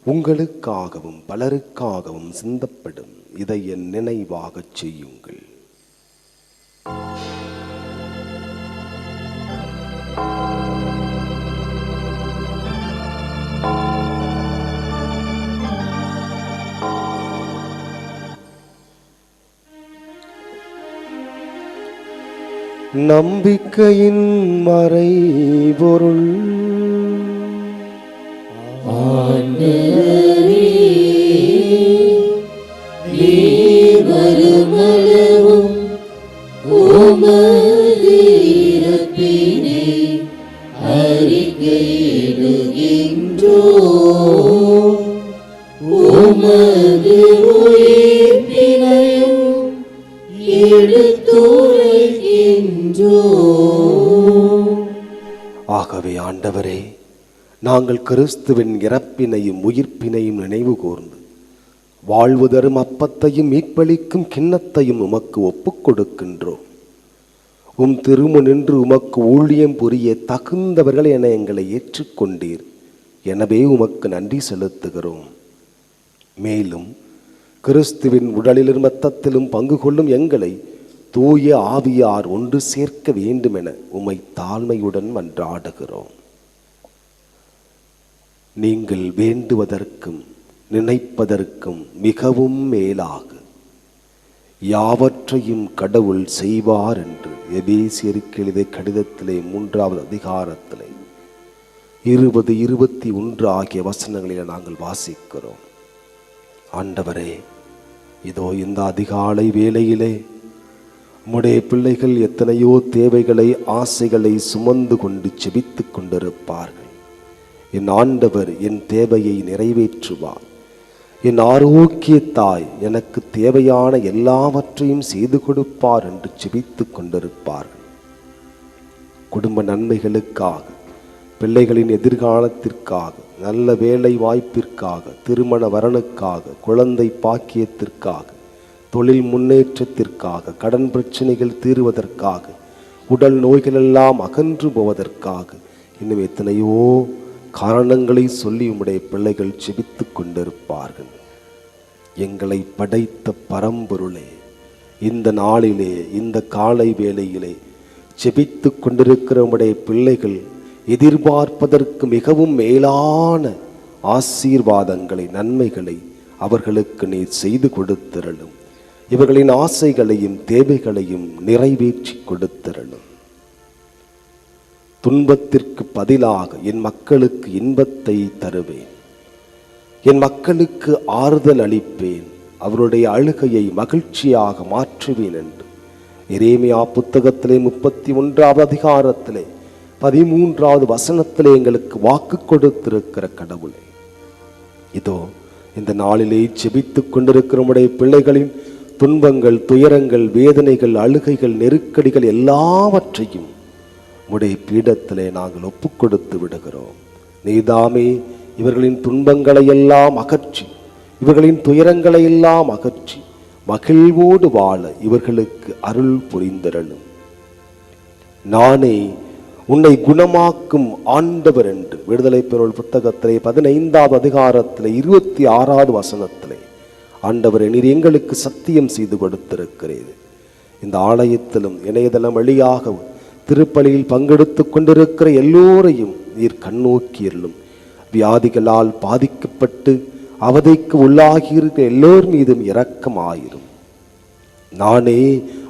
உங்களுக்காகவும் பலருக்காகவும் சிந்தப்படும். இதை என் நினைவாகச் செய்யுங்கள். நம்பிக்கையின் மறைபொருள் வருமளவும் உமது இறப்பினை அறிக்கையிடுகின்றோம். உமது உயிர்ப்பினையும் எடுத்துரைக்கின்றோம். ஆகவே ஆண்டவரே, நாங்கள் கிறிஸ்துவின் இறப்பினையும் உயிர்ப்பினையும் நினைவு கூர்ந்து வாழ்வு தரும் அப்பத்தையும் மீட்பளிக்கும் கிண்ணத்தையும் உமக்கு ஒப்புக் கொடுக்கின்றோம். உம் திருமு நின்று உமக்கு ஊழியம் புரிய தகுந்தவர்கள் என எங்களை ஏற்றுக்கொண்டீர். எனவே உமக்கு நன்றி செலுத்துகிறோம். மேலும் கிறிஸ்துவின் உடலிலும் இரத்தத்திலும் பங்கு கொள்ளும் எங்களை தூய ஆவியார் ஒன்று சேர்க்க வேண்டும் என உம்மை தாழ்மையுடன் மன்றாடுகிறோம். நீங்கள் வேண்டுவதற்கும் நினைப்பதற்கும் மிகவும் மேலாக யாவற்றையும் கடவுள் செய்வார் என்று எபேசியருக்கு எழுதிய கடிதத்திலே 3வது அதிகாரத்திலே 20, 21 ஆகிய வசனங்களில் நாங்கள் வாசிக்கிறோம். ஆண்டவரே, இதோ இந்த அதிகாலை வேளையிலே உம்முடைய பிள்ளைகள் எத்தனையோ தேவைகளை ஆசைகளை சுமந்து கொண்டு செபித்துக் கொண்டிருப்பார்கள். என் ஆண்டவர் என் தேவையை நிறைவேற்றுவார். என் ஆரோக்கிய தாய் எனக்கு தேவையான எல்லாவற்றையும் செய்து கொடுப்பார் என்று செபித்துக் கொண்டிருப்பார்கள். குடும்ப நன்மைகளுக்காக, பிள்ளைகளின் எதிர்காலத்திற்காக, நல்ல வேலை வாய்ப்பிற்காக, திருமண வரனுக்காக, குழந்தை பாக்கியத்திற்காக, தொழில் முன்னேற்றத்திற்காக, கடன் பிரச்சனைகள் தீர்வதற்காக, உடல் நோய்களெல்லாம் அகன்று போவதற்காக, இன்னும் எத்தனையோ காரணங்களை சொல்லி உம்முடைய பிள்ளைகள் செபித்துக் கொண்டிருப்பார்கள். எங்களை படைத்த பரம்பொருளே, இந்த நாளிலே இந்த காலை வேளையிலே செபித்துக் கொண்டிருக்கிற உம்முடைய பிள்ளைகள் எதிர்பார்ப்பதற்கு மிகவும் மேலான ஆசீர்வாதங்களை, நன்மைகளை அவர்களுக்கு நீர் செய்து கொடுத்திரளும். இவர்களின் ஆசைகளையும் தேவைகளையும் நிறைவேற்றி கொடுத்திரளும். துன்பத்திற்கு பதிலாக என் மக்களுக்கு இன்பத்தை தருவேன், என் மக்களுக்கு ஆறுதல் அளிப்பேன், அவருடைய அழுகையை மகிழ்ச்சியாக மாற்றுவேன் என்று எரேமியா புத்தகத்திலே 31வது அதிகாரத்திலே 13வது வசனத்திலே எங்களுக்கு வாக்கு கொடுத்திருக்கிற கடவுளே, இதோ இந்த நாளிலே செபித்துக் கொண்டிருக்கிற உம்முடைய பிள்ளைகளின் துன்பங்கள், துயரங்கள், வேதனைகள், அழுகைகள், நெருக்கடிகள் எல்லாவற்றையும் உம்முடைய பீடத்திலே நாங்கள் ஒப்புக் கொடுத்து விடுகிறோம். நீதாமே இவர்களின் துன்பங்களை எல்லாம் அகற்றி, இவர்களின் துயரங்களை எல்லாம் அகற்றி மகிழ்வோடு வாழ இவர்களுக்கு அருள் புரிந்திரளும். நானே உன்னை குணமாக்கும் ஆண்டவர் என்று விடுதலை பெருள் புத்தகத்திலே 15வது அதிகாரத்திலே 26வது வசனத்திலே ஆண்டவரே நீர் எங்களுக்கு சத்தியம் செய்து கொடுத்திருக்கிறீர். இந்த ஆலயத்திலும் இணையதளம் வழியாகவும் திருப்பலியில் பங்கெடுத்து கொண்டிருக்கிற எல்லோரையும் நீர் கண்ணோக்கியருளும். வியாதிகளால் பாதிக்கப்பட்டு அவதைக்கு உள்ளாகியிருக்கிற எல்லோர் மீதும் இரக்கமாயிரும். நானே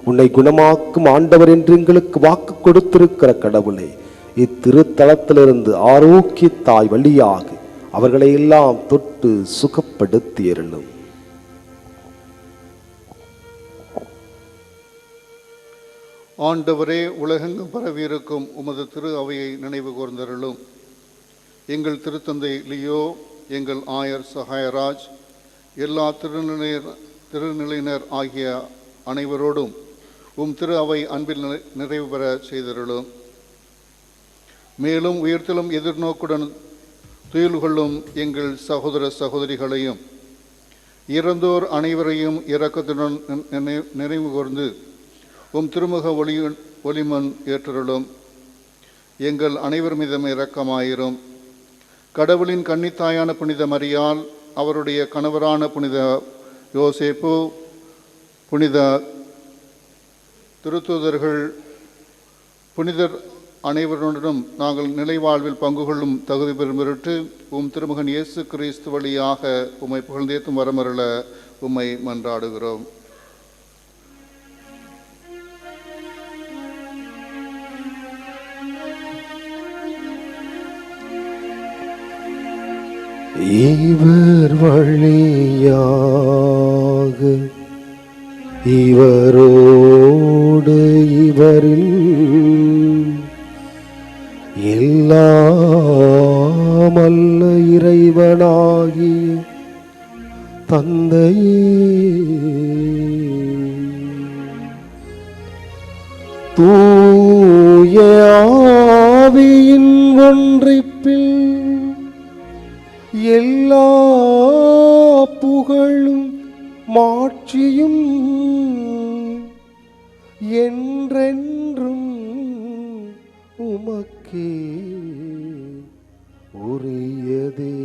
உன்னை குணமாக்கும் ஆண்டவர் என்று எங்களுக்கு வாக்கு கொடுத்திருக்கிற கடவுளே, இத்திருத்தலத்திலிருந்து ஆரோக்கியத்தாய் வழியாக அவர்களை எல்லாம் தொட்டு சுகப்படுத்தியருளும். ஆண்டவரே, உலகெங்கும் பரவியிருக்கும் உமது திரு அவையை நினைவு கூர்ந்தருளும். எங்கள் திருத்தந்தை லியோ, எங்கள் ஆயர் சகாயராஜ், எல்லா திருநிலையினர் ஆகிய அனைவரோடும் திரு அவை அன்பில் நிறைவு பெற செய்தருளும். மேலும் உயிர்த்தலும் எதிர்நோக்குடன் துயில் கொள்ளும் எங்கள் சகோதர சகோதரிகளையும் இறந்தோர் அனைவரையும் இரக்கத்துடன் நினைவு கூர்ந்து உம் திருமுக ஒளிமன் ஏற்றருளும். எங்கள் அனைவர் மீதும் இரக்கமாயிரும். கடவுளின் கன்னித்தாயான புனித மரியாள், அவருடைய கணவரான புனித யோசேப்பு, புனித திருத்தூதர்கள், புனிதர் அனைவருடனும் நாங்கள் நிலைவாழ்வில் பங்கு கொள்ளும் தகுதி பெறும் பொருட்டு உம் திருமகன் இயேசு கிறிஸ்து வழியாக உம்மை புகழ்ந்தேத்தும் வரமருள உம்மை மன்றாடுகிறோம். இவர் வழியாக இவரோடு இவரில் எல்லாமல்ல இறைவனாகிய தந்தையே, தூய ஆவியின் ஒன்றிப்பில் எல்லா புகழும் மாட்சியும் என்றென்றும் உமக்கே உரியதே.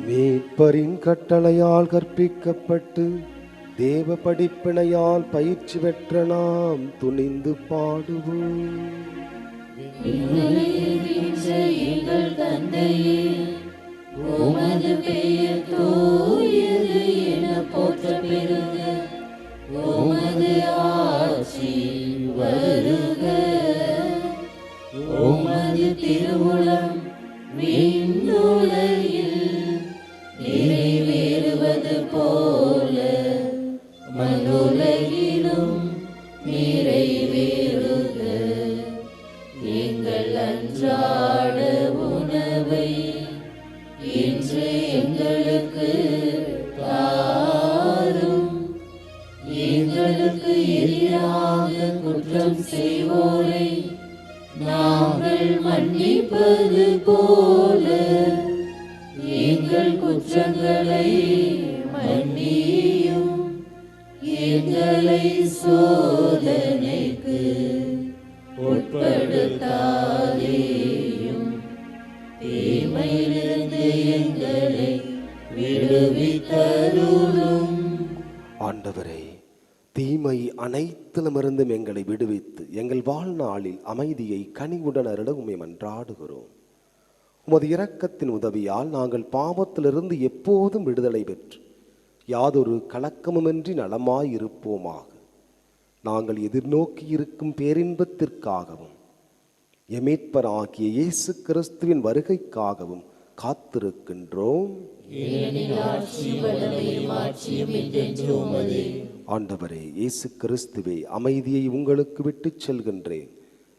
மீட்பரின் கட்டளையால் கற்பிக்கப்பட்டு தேவ படிப்பினையால் பயிற்சி பெற்ற நாம் துணிந்து பாடுவோம். எங்கள் தந்தையே, உமது பெயர் தூயது என போற்ற பெறுக. உமது ஆட்சி வருக. உமது திருவுளம் விண்ணுலகில் நிறைவேறுவது போல மண்ணுலகிலும் நிறைவேறுக. எங்கள் அன்றாட உணவை இன்று எங்களுக்கு தாரும். எங்களுக்கு எதிராக குற்றம் செய்வோரை நாங்கள் மன்னிப்பது போல எங்கள் குற்றங்களை மன்னியும். எங்களை சோதனைக்கு உட்படுத்தாதேயும், தீமையிலிருந்து எங்களை விடுவித்தருளும். ஆண்டவரே, தீமை அனைத்திலுமிருந்தும் எங்களை விடுவித்து எங்கள் வாழ்நாளில் அமைதியை கனிவுடன் அருள உம்மை மன்றாடுகிறோம். உமது இரக்கத்தின் உதவியால் நாங்கள் பாவத்திலிருந்து எப்போதும் விடுதலை பெற்று யாதொரு கலக்கமுமின்றி நலமாயிருப்போமாக. நாங்கள் எதிர்நோக்கி இருக்கும் பேரின்பத்திற்காகவும் எமீட்பராகிய இயேசு கிறிஸ்துவின் வருகைக்காகவும் காத்திருக்கின்றோம். ஆண்டவரே இயேசு கிறிஸ்துவே, அமைதியை உங்களுக்கு விட்டுச் செல்கின்றேன்,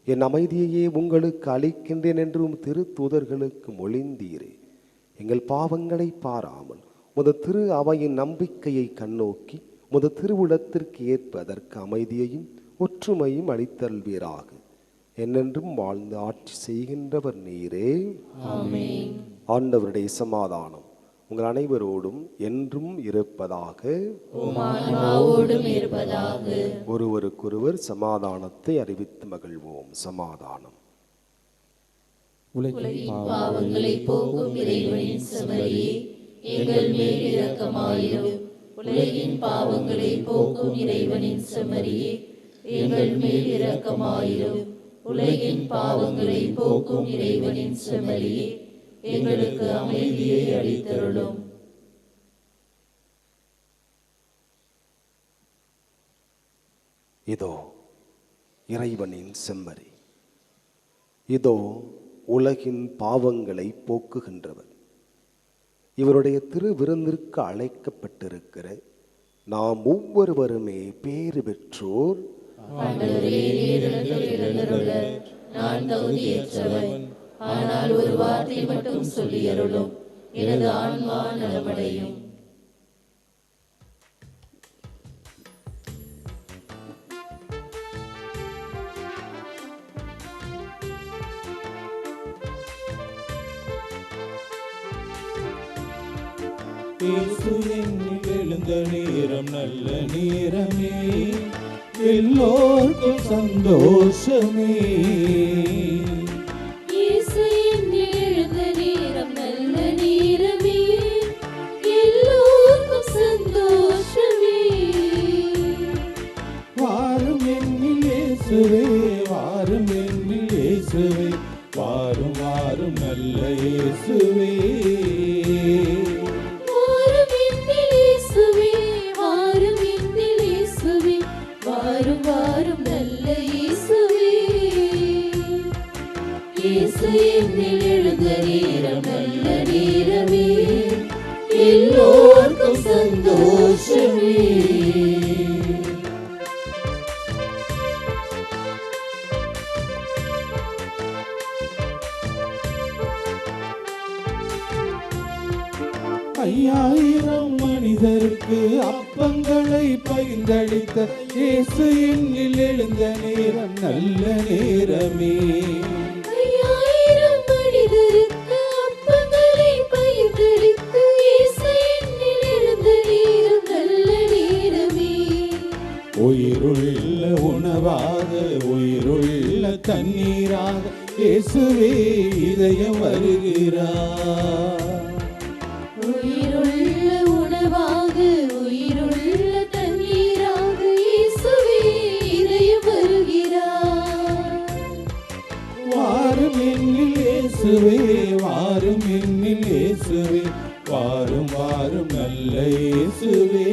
என் அமைதியையே உங்களுக்கு அளிக்கின்றேன் என்று உம் திருத்தூதர்களுக்கு மொழிந்தீரே. எங்கள் பாவங்களை பாராமல் உமது திரு அவையின் நம்பிக்கையை கண்ணோக்கி உமது திருவுளத்திற்கு ஏற்ப அதற்கு அமைதியையும் ஒற்றுமையும் அளித்தல்வீராக. என்னென்றும் வாழ்ந்து ஆட்சி செய்கின்றவர் நீரே. ஆண்டவருடைய சமாதானம் உங்கள் அனைவரோடும் என்றும் இருப்பதாக. ஒருவருக்கொருவர் சமாதானத்தை அறிவித்து மகிழ்வோம். சமாதானம். பாவங்களை போக்கும் இறைவனின் செம்மறியே, எங்கள் மேல் இரக்கமாயிரும். உலகின் பாவங்களை போக்கும் இறைவனின் செம்மறியே, எங்கள் மேல் இரக்கமாயிரும். உலகின் பாவங்களை போக்கும் இறைவனின் செம்மறியே, எங்களுக்கு அமைதியை அளித்தருளும். இதோ இறைவனின் செம்மறி, இதோ உலகின் பாவங்களை போக்குகின்றவர். இவருடைய திருவிருந்திற்கு அழைக்கப்பட்டிருக்கிற நாம் ஒவ்வொருவருமே பேறு பெற்றோர். நான் தகுதியற்றவன், ஆனால் ஒரு வார்த்தை மட்டும் சொல்லி அருளும், எனது ஆன்மா நலமடையும். இயேசு என்னில் எழுந்த நேரம் நல்ல நேரமே, எல்லோருக்கும் சந்தோஷமே. இயேசு என்னில் எழுந்த நேரம் நல்ல நேரமே, எல்லோருக்கும் சந்தோஷமே. வாரும் என்னில் இயேசுவே, வாரும் என்னில் இயேசுவே, வாரும் வாரும் நல்ல இயேசுவே. வாரும் என்னில் இயேசுவே, வாரும் என்னில் இயேசுவே, வாரும் வாரும் நல்ல இயேசுவே. இயேசு என்னில் எழுந்த நேரம் நல்ல நேரமே, எல்லோருக்கும் சந்தோஷமே. ஐயாயிரம் மனிதருக்கு அப்பங்களை பகிர்ந்தளித்த இயேசு என்னில் எழுந்த நேரம் நல்ல நேரமே. ஐயாயிரம் மனிதருக்கு அப்பங்களை பகிர்ந்தளித்த இயேசு என்னில் எழுந்த நேரம் நல்ல நேரமே. உயிருள்ள உணவாக உயிருள்ள தண்ணீராக இயேசுவே இதயம் வருகிறார். உயிருள்ள உணவாக உயிருள்ள தண்ணீராக இயேசுவே இதயம் வருகிறார். வாரும் என்னில் இயேசுவே, வாரும் என்னில் இயேசுவே, வாரும் வாரும் நல்ல இயேசுவே.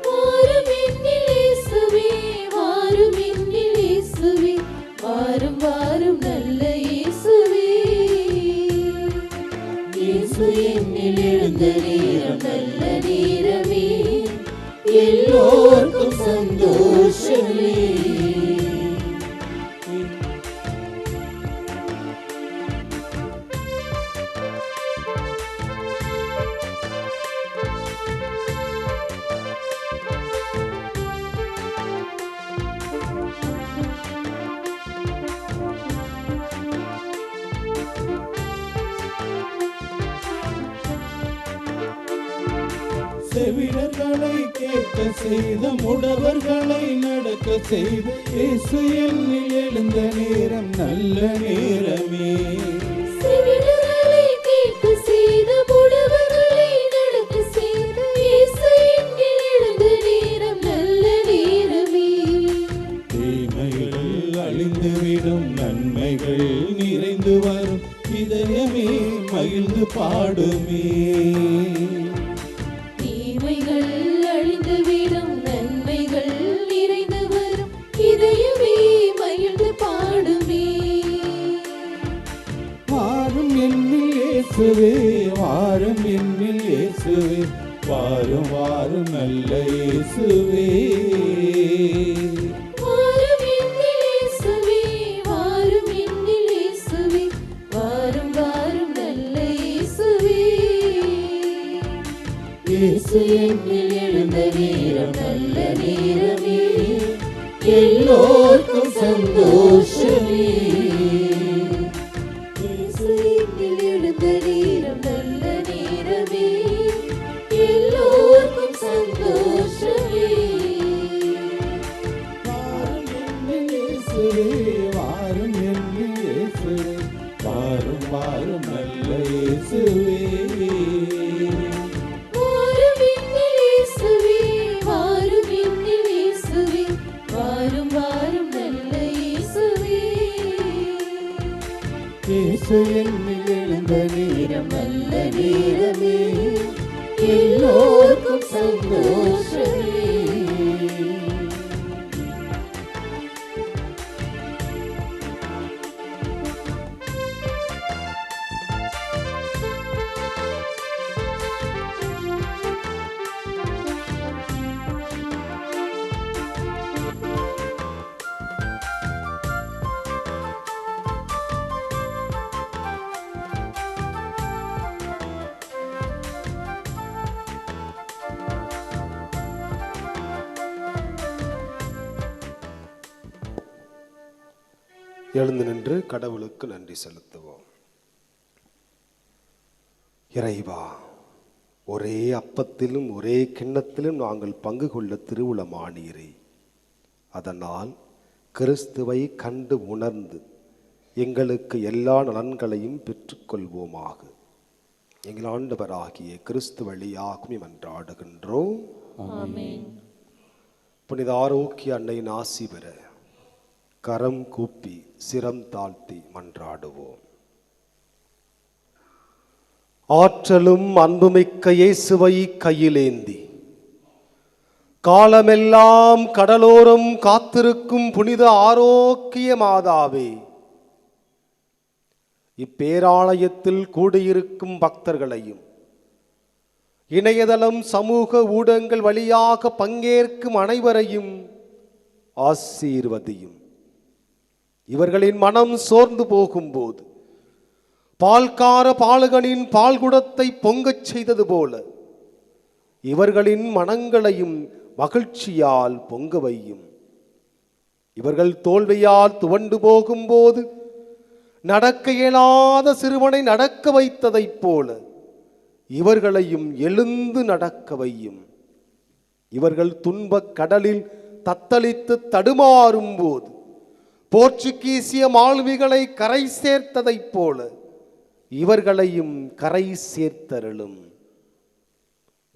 வாரும் என்னில் இயேசுவே, வாரும் என்னில் இயேசுவே, வாரும் வாரும் நல்ல இயேசுவே. இயேசு என்னில் எழுந்த நேரம் நல்ல நேரமே, எல்லோருக்கும் சந்தோஷமே. செவிடர்களை கேட்க செய்த முடவர்களை நடக்க செய்த இயேசு என்னில் எழுந்த நேரம் நல்ல நேரமே. செவிடர்களை கேட்க செய்த முடவர்களை நடக்க செய்த இயேசு என்னில் எழுந்த நேரம் நல்ல நேரமே. தீமைகள் அழிந்துவிடும் நன்மைகள் நிறைந்து வரும் இதயமே மகிழ்ந்து பாடுமே. தீமைகள் அழிந்துவிடும் நன்மைகள் நிறைந்து வரும் இதயமே மகிழ்ந்து பாடுமே. வாரும் என்னில் இயேசுவே, வாரும் என்னில் இயேசுவே, வாரும் வாரும் நல்ல இயேசுவே. வாரும் என்னில் இயேசுவே, வாரும் என்னில் இயேசுவே, வாரும் வாரும் நல்ல இயேசுவே. இயேசு என்னில் எழுந்த நேரம் நல்ல நேரமே, எல்லோருக்கும் சந்தோஷமே. இயேசு என்னில் எழுந்த நேரம் நல்ல நேரமே, எல்லோருக்கும் சந்தோஷமே. வாரும் என்னில் இயேசுவே, வாரும் என்னில் இயேசுவே, வாரும் வாரும் நல்ல இயேசுவே. வாரும் என்னில் இயேசுவே, வாரும் என்னில் இயேசுவே, வாரும் வாரும் நல்ல இயேசுவே. இயேசு என்னில் எழுந்த நேரம் நல்ல நேரமே, எல்லோருக்கும் சந்தோஷமே. எழுந்து நின்று கடவுளுக்கு நன்றி செலுத்துவோம். இறைவா, ஒரே அப்பத்திலும் ஒரே கிண்ணத்திலும் நாங்கள் பங்கு கொள்ள திருவுளமானீரே. அதனால் கிறிஸ்துவை கண்டு உணர்ந்து எங்களுக்கு எல்லா நலன்களையும் பெற்றுக்கொள்வோமாக. எங்கள் ஆண்டவராகிய கிறிஸ்து வழியாகும் மன்றாடுகின்றோம். புனித ஆரோக்கிய அன்னையின் ஆசி பெற கரம் கூப்பி சிரம் தாழ்த்தி மன்றாடுவோம். ஆற்றலும் அன்புமிக்க இயேசுவை கையிலேந்தி காலமெல்லாம் கடலோரம் காத்திருக்கும் புனித ஆரோக்கிய மாதாவே, இப்பேராலயத்தில் கூடியிருக்கும் பக்தர்களையும் இணையதளம் சமூக ஊடகங்கள் வழியாக பங்கேற்கும் அனைவரையும் ஆசீர்வதியும். இவர்களின் மனம் சோர்ந்து போகும்போது பால்கார பாலகனின் பால்குடத்தை பொங்கச் செய்தது போல இவர்களின் மனங்களையும் மகிழ்ச்சியால் பொங்க வையும். இவர்கள் தோல்வியால் துவண்டு போகும்போது நடக்க இயலாத சிறுவனை நடக்க வைத்ததைப் போல இவர்களையும் எழுந்து நடக்க வையும். இவர்கள் துன்பக் கடலில் தத்தளித்து தடுமாறும் போது போர்ச்சுகீசிய மாலுமிகளை கரை சேர்த்ததைப் போல இவர்களையும் கரை சேர்த்தருளும்.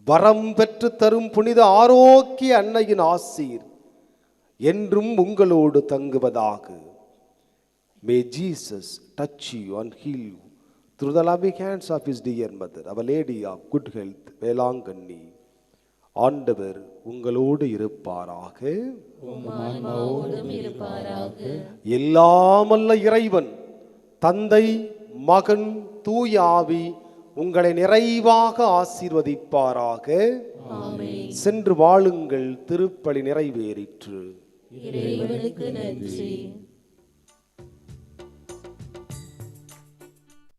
வரம் பெற்று தரும் புனித ஆரோக்கிய அன்னையின் ஆசீர் என்றும் உங்களோடு தங்குவதாக. May Jesus touch you and heal you through the loving hands of his dear mother, Our Lady of Good Health, Velankanni. ஆண்டவர் உங்களோடு இருப்பாராக. எல்லாமல்ல இறைவன் தந்தை மகன் தூய ஆவி உங்களை நிறைவாக ஆசீர்வதிப்பாராக. சென்று வாழுங்கள், திருப்பலி நிறைவேறிற்று. இறைவனுக்கு நன்றி.